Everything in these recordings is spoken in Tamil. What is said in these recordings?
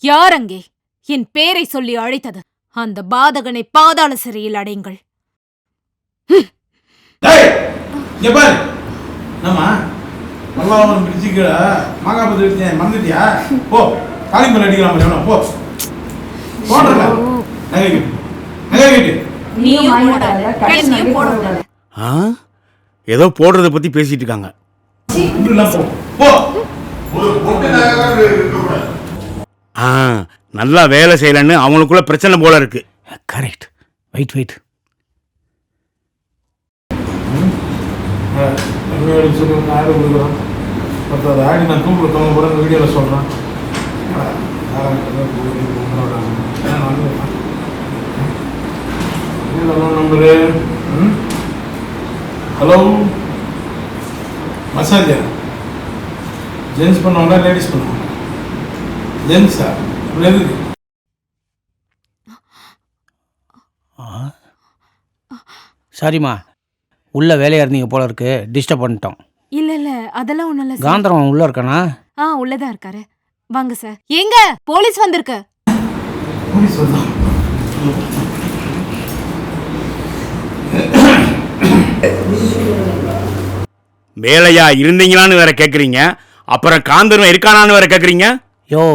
யாரங்கே என் பேரை சொல்லி அழைத்தது? அந்த பாதகனை பாதாள சிறையில் அடையுங்கள். ஏதோ போடுறத பத்தி பேசிட்டு இருக்காங்க. நல்லா வேலை செய்யலன்னு அவங்களுக்குள்ள பிரச்சனை போல இருக்கு. கரெக்ட். Wait wait. நான் தூக்குல தவங்க கூட வீடியோவில் சொல்கிறேன். நம்பரு. ஹலோ, மசாஜா ஜென்ஸ் பண்ணுவாங்களா லேடிஸ் பண்ணுவாங்க? ஜென்ஸா? எதுக்கு? சரிம்மா, உள்ள வேலையா இருந்தீங்க போல இருக்கு, டிஸ்டர்ப் பண்ணிட்டோம். இல்ல இல்ல, அதெல்லாம் ஒண்ணும் இல்ல சார். காந்தரம் உள்ள இருக்கானா? உள்ளதா இருக்காரு. வாங்க சார். எங்க போலீஸ் வந்திருக்கு? போலீஸ் வந்தா வேலையா இருந்தீங்களான்னு வேற கேக்குறீங்க, அப்புறம் காந்தரம் இருக்கானான்னு வேற கேக்குறீங்க. யோ,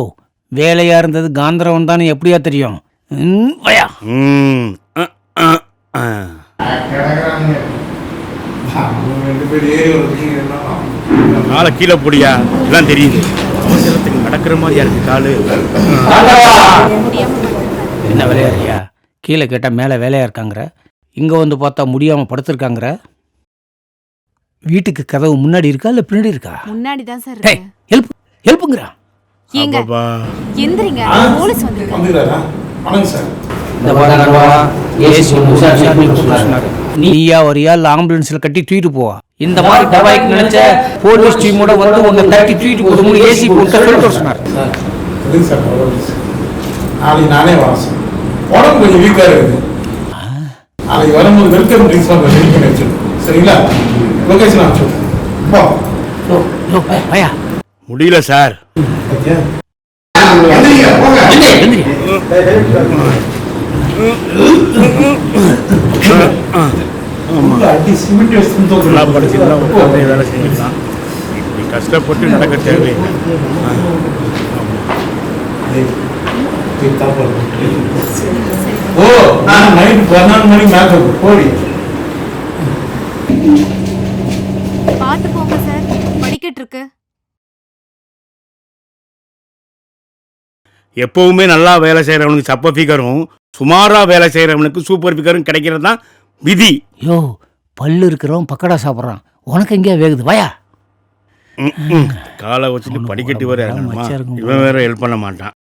வேலையா இருந்தது காந்தரம் தான் எப்படியா தெரியும்? வயா. காலை கீழே போடியா, எல்லாம் தெரியுது. அவசரத்துக்கு நடக்கிற மாதிரியா இருக்கு காலு. என்ன வேலையா இருக்கியா? கீழே கேட்டால் மேலே வேலையா இருக்காங்கிற, இங்கே வந்து பார்த்தா முடியாமல் படுத்திருக்காங்கிற. வீட்டுக்கு கதவு முன்னாடி இருக்கா இல்லை பின்னாடி இருக்கா? முன்னாடி தான் சார் இருக்கு. ஹெல்ப்புங்கிறா. ஏங்க எந்திரிங்க, போலீஸ் வந்திருக்காங்க. வணக்கம் சார். நீயா வரியா இல்லை ஆம்புலன்ஸ்ல கட்டி தூக்கிட்டு போவா? இந்த மாதிரி தவாய்க்கு நினைச்ச போலீஸ் டீமோட வந்து உங்க தட்டி தூக்கிட்டு போகும்போது ஏசி போட்டு சொல்லிட்டு சொன்னார். நாளைக்கு நானே வரேன் சார். உடம்பு கொஞ்சம் வீக்காக இருக்குது. நாளைக்கு வரும்போது வெல்கம் ட்ரிங்க்ஸ் ரெடி பண்ணி வச்சிருக்கோம். சரிங்களா? லொகேஷன் அனுப்பிச்சுடுறேன். முடியல சார். கஷ்டப்பட்டு நடக்க தேவையில்லை. நைட்டு 14 மணி மேக்கப் போடி. பார்த்து போங்க சார், படிக்கட்டு இருக்கு. எப்பவுமே நல்லா வேலை செய்யறவனுக்கு சப்ப ஃபிகரும், சுமாரா வேலை செய்யறவனுக்கு சூப்பர் ஃபிகரும் கிடைக்கிறது தான் விதி. யோ, பல்லு இருக்கிறவன் பக்கடா சாப்பிட்றான், உனக்கு எங்கேயா வேகுது? வயா. காலை வச்சுட்டு படிக்கட்டு வேற இறங்கணுமா? இவன் வேற ஹெல்ப் பண்ண மாட்டான்.